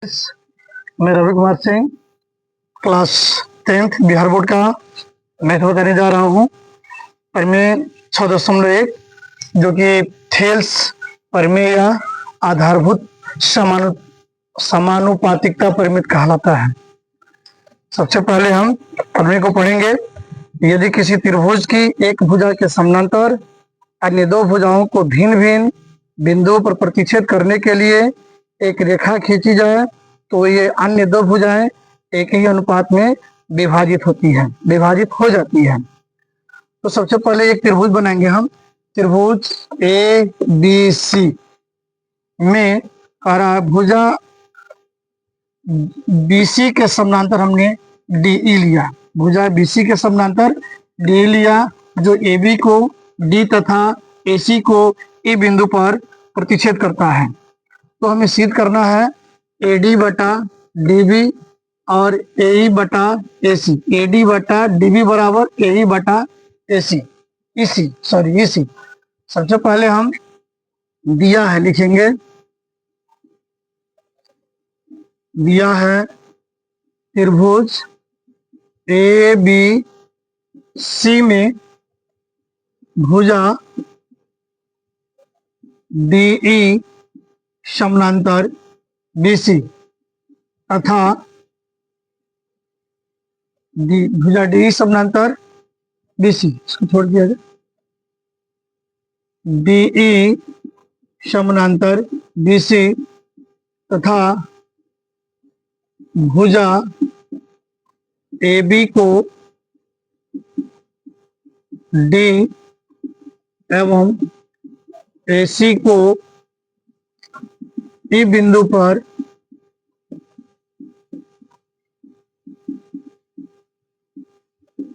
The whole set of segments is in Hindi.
मैं Ravi Kumar Singh class 10th Bihar board का मैथ बताने जा रहा हूँ। परिमेय 6.1 जो कि थेल्स परिमेय या आधारभूत समानुपातिकता परिमित कहलाता है। सबसे पहले हम परिमेय को पढ़ेंगे। यदि किसी त्रिभुज की एक भुजा के समानांतर अन्य दो भुजाओं को भिन्न भिन्न बिंदुओं पर प्रतिच्छेद करने के लिए एक रेखा खींची जाए तो ये अन्य दो भुजाएं एक ही अनुपात में विभाजित हो जाती हैं। तो सबसे पहले एक त्रिभुज बनाएंगे हम। त्रिभुज ए बी सी में भुजा बीसी के समानांतर हमने डीई लिया। भुजा बीसी के समानांतर डी लिया जो AB को D तथा AC को E बिंदु पर प्रतिच्छेद करता है। तो हमें सिद्ध करना है AD बटा DB और AE बटा AC। AD बटा DB बराबर AE बटा AC। EC। सबसे पहले हम दिया है लिखेंगे। दिया है त्रिभुज ABC में भुजा DE समानांतर BC तथा भुजा DE समानांतर BC, इसको छोड़ दिया जाए। DE समानांतर BC तथा भुजा AB को D एवं AC को E बिंदु पर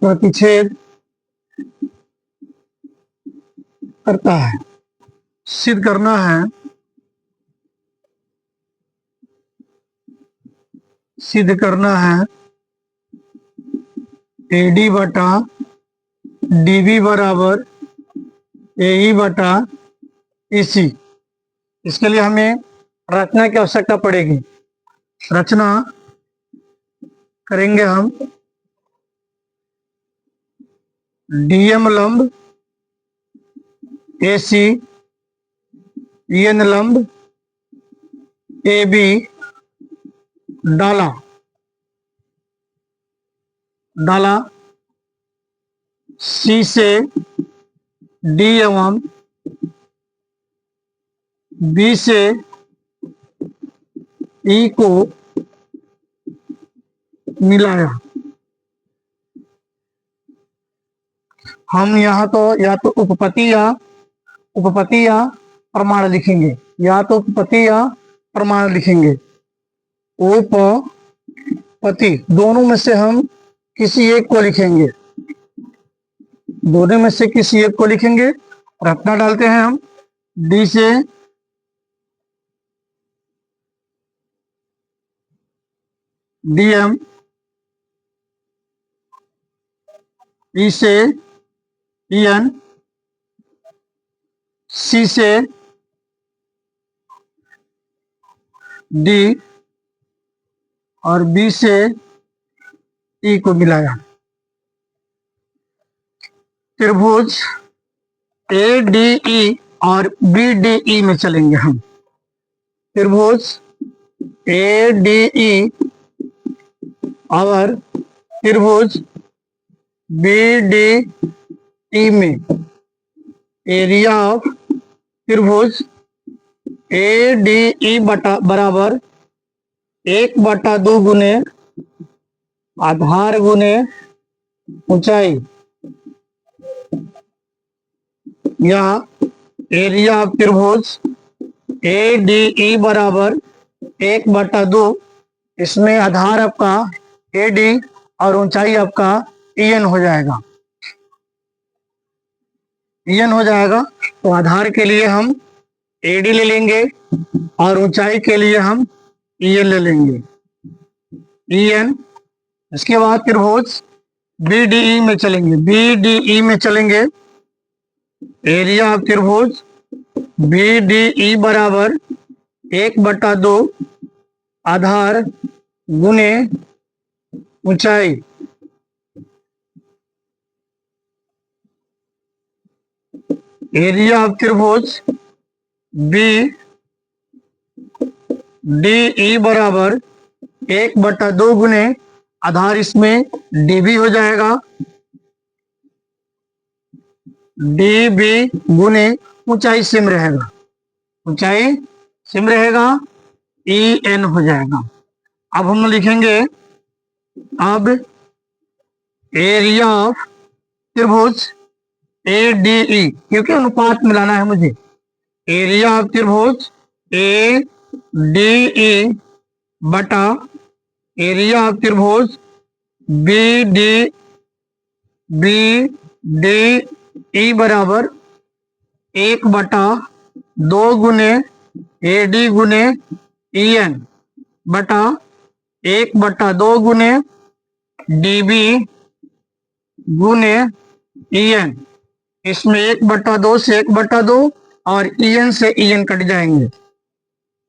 प्रतिच्छेद करता है। सिद्ध करना है AD बटा DB बराबर AE बटा EC। इसके लिए हमें रचना की आवश्यकता पड़ेगी। रचना करेंगे हम। DM लंब AC, EN लंब AB डाला C से D एवं B से E को मिलाया। हम यहाँ तो या तो उपपत्ति या प्रमाण लिखेंगे। उपपत्ति दोनों में से हम किसी एक को लिखेंगे। रचना डालते हैं हम। D से DM, E से EN, C से D और B से E को मिलाया। त्रिभुज ADE और BDE में चलेंगे हम। त्रिभुज ADE और त्रिभुज BDE में एरिया ऑफ त्रिभुज ADE बराबर 1/2 गुने आधार गुने ऊंचाई या एरिया ऑफ त्रिभुज ADE बराबर 1/2। इसमें आधार आपका AD और ऊंचाई आपका EN हो जाएगा। तो आधार के लिए हम AD ले लेंगे और ऊंचाई के लिए हम EN ले लेंगे। EN। इसके बाद त्रिभुज BDE में चलेंगे। एरिया ऑफ त्रिभुज BDE बराबर 1/2 आधार गुने ऊंचाई। एरिया ऑफ त्रिभुज बी डी ई बराबर 1/2 गुने आधार, इसमें डीबी हो जाएगा, डीबी गुने ऊंचाई सेम रहेगा, ऊंचाई सेम रहेगा, ई एन हो जाएगा। अब हम लिखेंगे अब एरिया ऑफ त्रिभुज ए डी ई, क्योंकि अनुपात मिलाना है मुझे। एरिया ऑफ त्रिभुज ए डी ई बटा एरिया ऑफ त्रिभुज बी डी ई बराबर 1/2 गुने ए डी गुने ई एन बटा 1/2 गुने डी बी गुने ई एन। इसमें 1/2 से 1/2 और ई एन से ई एन कट जाएंगे,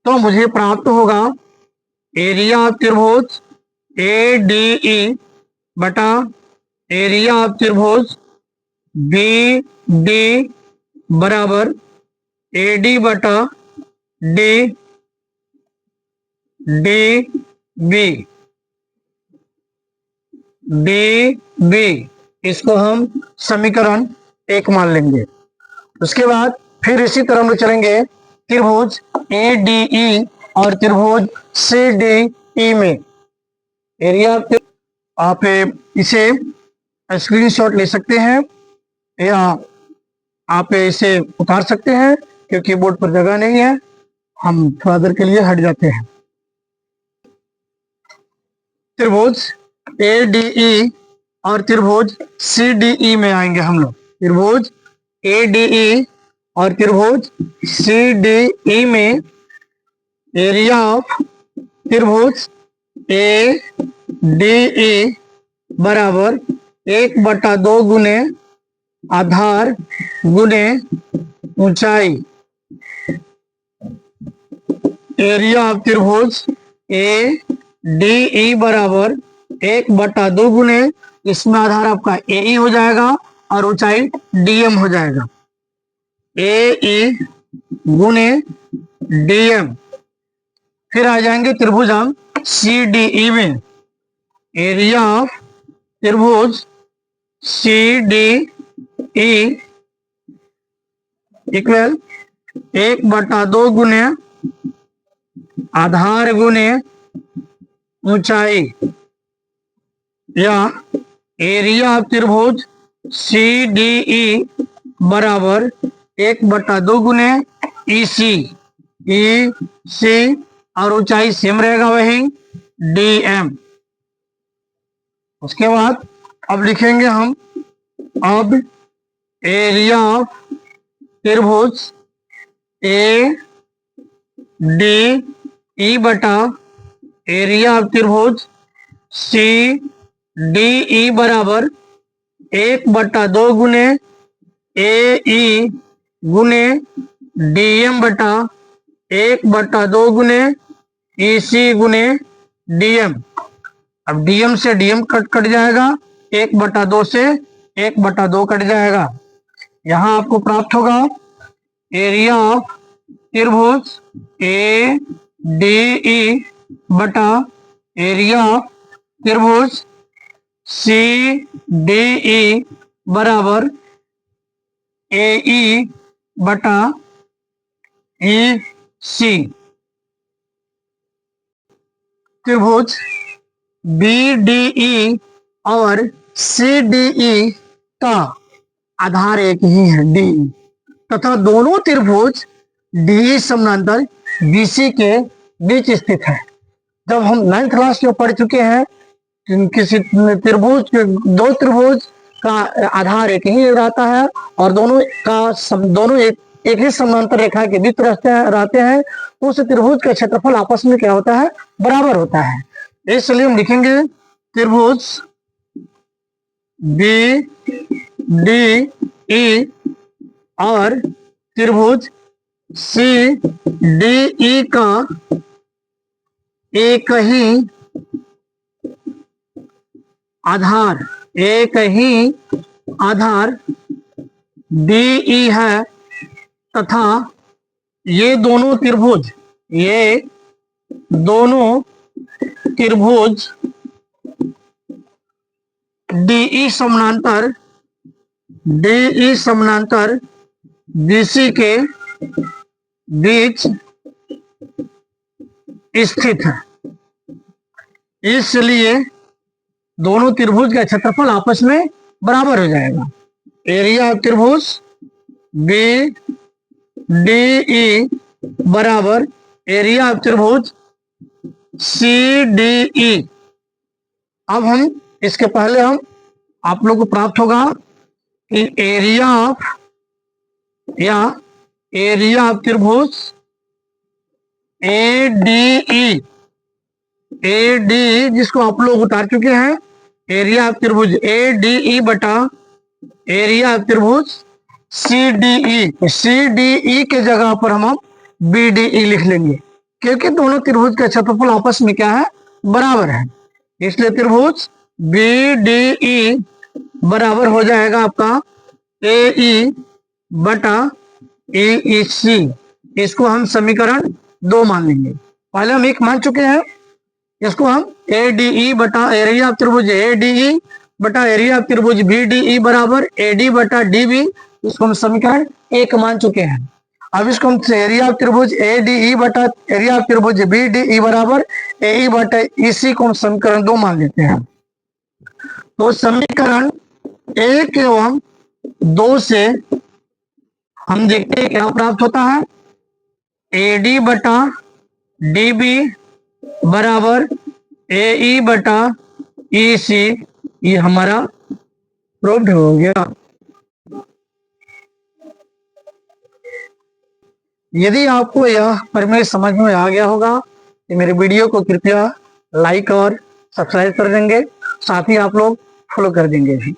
तो मुझे प्राप्त होगा एरिया ऑफ त्रिभुज ए डी ई बटा एरिया ऑफ त्रिभुज बी डी बराबर ए डी बटा D D B D B. इसको हम समीकरण 1 मान लेंगे। उसके बाद फिर इसी तरह हम चलेंगे त्रिभुज ए डी ई और त्रिभुज सी डी ई में। एरिया आप इसे स्क्रीनशॉट ले सकते हैं या आप इसे उतार सकते हैं, क्योंकि बोर्ड पर जगह नहीं है, हम थोड़ा देर के लिए हट जाते हैं। त्रिभुज ए डी ई और त्रिभुज सी डी ई में आएंगे हम लोग। त्रिभुज ए डी ई और त्रिभुज सी डी ई में एरिया ऑफ त्रिभुज ए डी ई बराबर 1/2 गुने आधार गुने ऊंचाई। एरिया ऑफ त्रिभुज ए डी ई बराबर 1/2 गुने, इसमें आधार आपका ए ई हो जाएगा और ऊंचाई डीएम हो जाएगा, ए ई गुने डीएम। फिर आ जाएंगे त्रिभुज हम सी डी ई में। एरिया ऑफ त्रिभुज सी डी ई इक्वल 1/2 गुने आधार गुने ऊंचाई, या एरिया ऑफ त्रिभुज सी डी ई बराबर 1/2 गुने ई सी और ऊंचाई सेम रहेगा वही डी एम। उसके बाद अब लिखेंगे हम अब एरिया ऑफ त्रिभुज ए डी ई बटा एरिया ऑफ त्रिभुज सी डी ई बराबर 1/2 गुने ए ई गुने डी एम बटा 1/2 गुने ई सी गुने डी एम। अब डीएम से डीएम कट जाएगा, 1/2 से 1/2 कट जाएगा। यहाँ आपको प्राप्त होगा एरिया ऑफ त्रिभुज ए डी ई बटा एरिया ऑफ त्रिभुज सी डी ई बराबर ए ई बटा ई सी। त्रिभुज बी डी ई और सी डी ई का आधार एक ही है डी, तथा दोनों त्रिभुज डी समानांतर बीसी के बीच स्थित है। जब हम 9th क्लास में पढ़ चुके हैं, किसी त्रिभुज के दो त्रिभुज का आधार एक ही रहता है और दोनों एक ही समानांतर रेखा के बीच रहते हैं, उस त्रिभुज का क्षेत्रफल आपस में क्या होता है, बराबर होता है। इसलिए हम लिखेंगे त्रिभुज बी डी ई और त्रिभुज सी डी ई का एक ही आधार, एक ही आधार DE है तथा ये दोनों त्रिभुज, ये दोनों त्रिभुज DE समानांतर, DE समानांतर BC के बीच स्थित है। इसलिए दोनों त्रिभुज का क्षेत्रफल आपस में बराबर हो जाएगा। एरिया ऑफ त्रिभुज BDE बराबर एरिया ऑफ त्रिभुज CDE। अब हम इसके पहले हम आप लोग को प्राप्त होगा कि एरिया ऑफ त्रिभुज ADE, जिसको आप लोग उतार चुके हैं, एरिया ऑफ त्रिभुज ADE बटा एरिया ऑफ त्रिभुज CDE के जगह पर हम BDE लिख लेंगे, क्योंकि दोनों त्रिभुज का क्षेत्रफल आपस में क्या है, बराबर है। इसलिए त्रिभुज BDE बराबर हो जाएगा आपका AE बटा EC। इसको हम समीकरण 2 मान लेंगे। पहले हम 1 मान चुके हैं, इसको हम ADE बटा एरिया ऑफ त्रिभुज ADE बटा एरिया ऑफ त्रिभुज BDE बराबर AD बटा DB, इसको हम समीकरण 1 मान चुके हैं। अब इसको हम एरिया ऑफ त्रिभुज ADE बटा एरिया ऑफ त्रिभुज BDE बराबर AE बटा EC को हम समीकरण 2 मान लेते हैं। तो समीकरण 1 एवं 2 से हम देखते हैं क्या प्राप्त होता है। AD बटा DB बराबर AE बटा EC, ये हमारा प्रूव्ड हो गया। यदि आपको यह प्रमेय समझ में आ गया होगा तो मेरे वीडियो को कृपया लाइक और सब्सक्राइब कर देंगे, साथ ही आप लोग फॉलो कर देंगे भी।